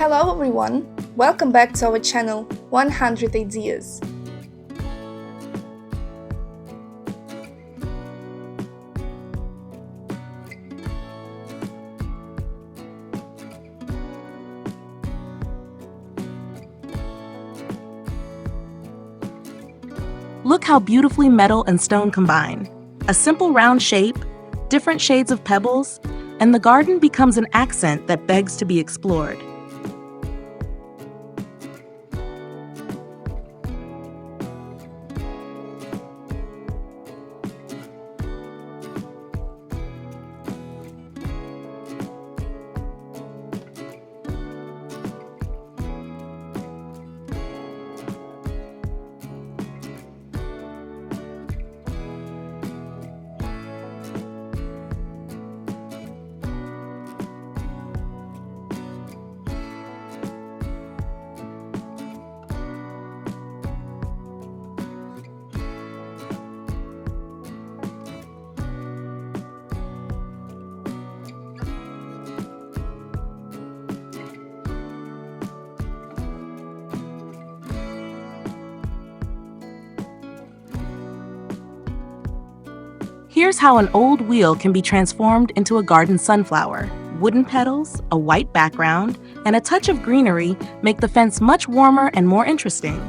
Hello everyone, welcome back to our channel 100 Ideas. Look how beautifully metal and stone combine. A simple round shape, different shades of pebbles, and the garden becomes an accent that begs to be explored. Here's how an old wheel can be transformed into a garden sunflower. Wooden petals, a white background, and a touch of greenery make the fence much warmer and more interesting.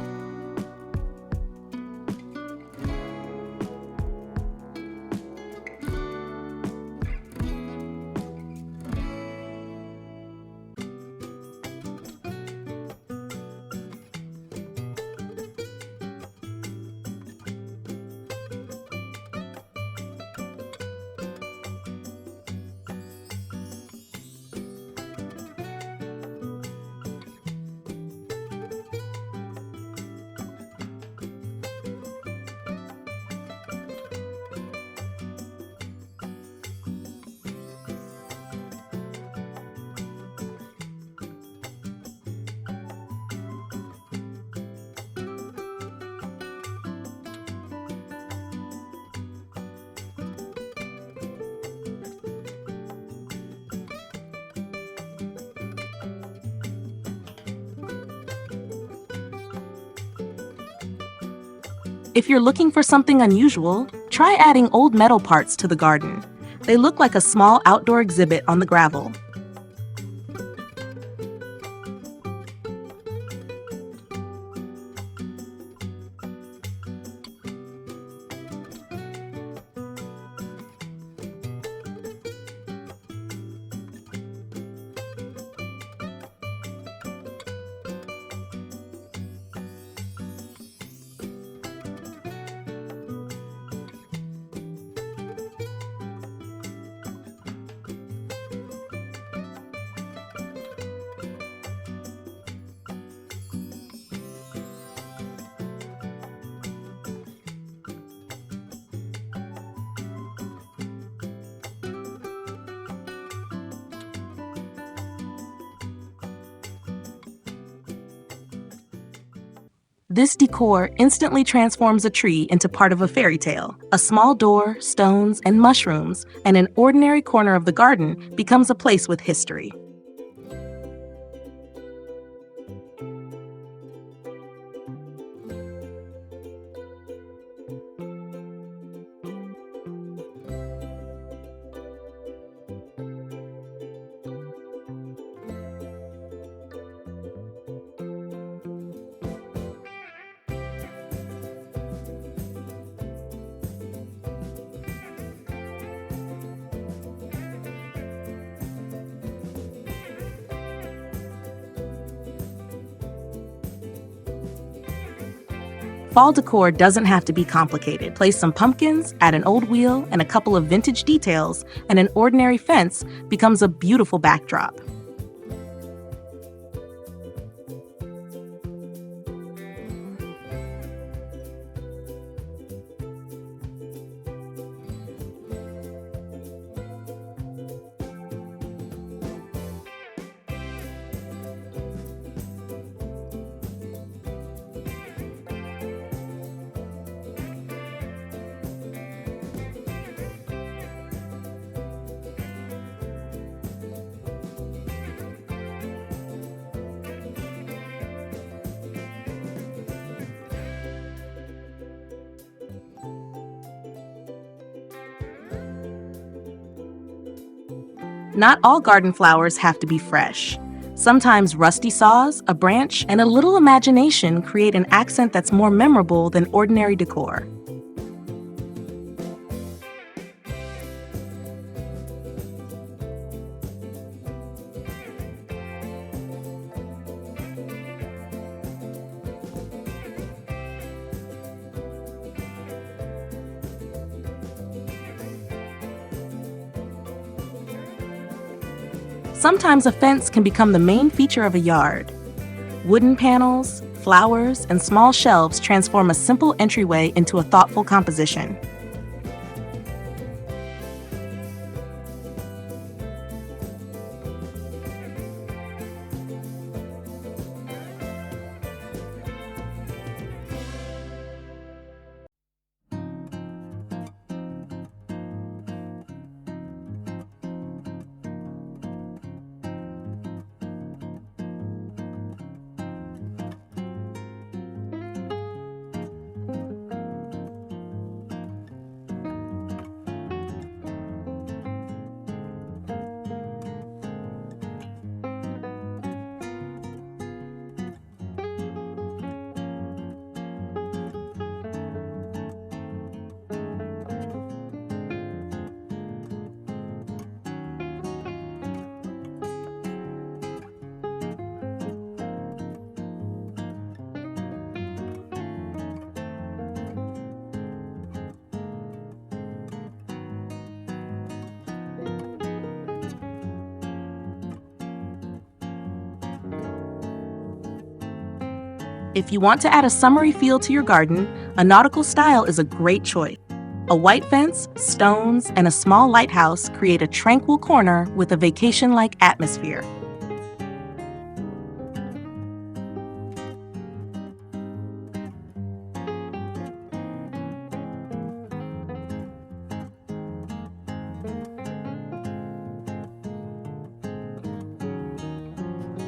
If you're looking for something unusual, try adding old metal parts to the garden. They look like a small outdoor exhibit on the gravel. This decor instantly transforms a tree into part of a fairy tale. A small door, stones, and mushrooms, and an ordinary corner of the garden becomes a place with history. Fall decor doesn't have to be complicated. Place some pumpkins, add an old wheel, and a couple of vintage details, and an ordinary fence becomes a beautiful backdrop. Not all garden flowers have to be fresh. Sometimes rusty saws, a branch, and a little imagination create an accent that's more memorable than ordinary decor. Sometimes a fence can become the main feature of a yard. Wooden panels, flowers, and small shelves transform a simple entryway into a thoughtful composition. If you want to add a summery feel to your garden, a nautical style is a great choice. A white fence, stones, and a small lighthouse create a tranquil corner with a vacation-like atmosphere.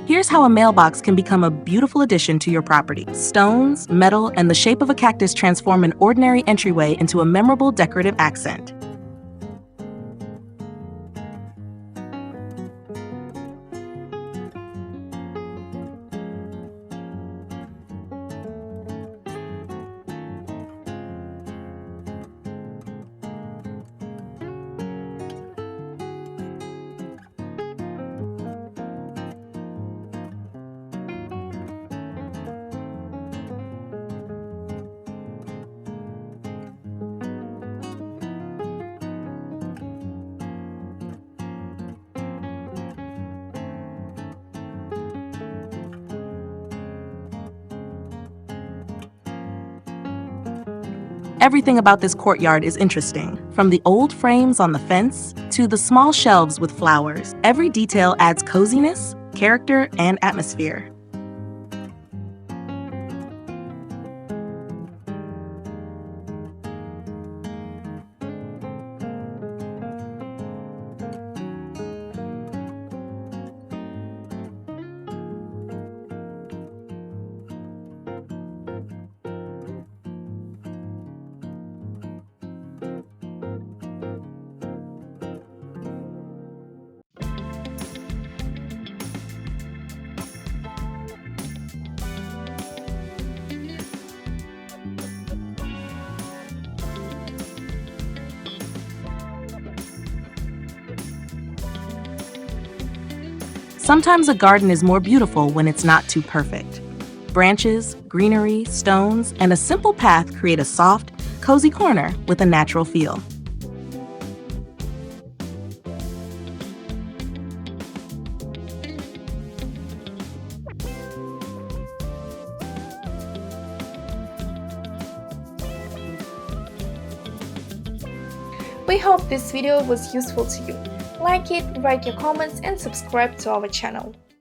Here's how a mailbox can become a beautiful addition to your property. Stones, metal, and the shape of a cactus transform an ordinary entryway into a memorable decorative accent. Everything about this courtyard is interesting, from the old frames on the fence to the small shelves with flowers. Every detail adds coziness, character, and atmosphere. Sometimes a garden is more beautiful when it's not too perfect. Branches, greenery, stones, and a simple path create a soft, cozy corner with a natural feel. We hope this video was useful to you. Like it, write your comments and subscribe to our channel.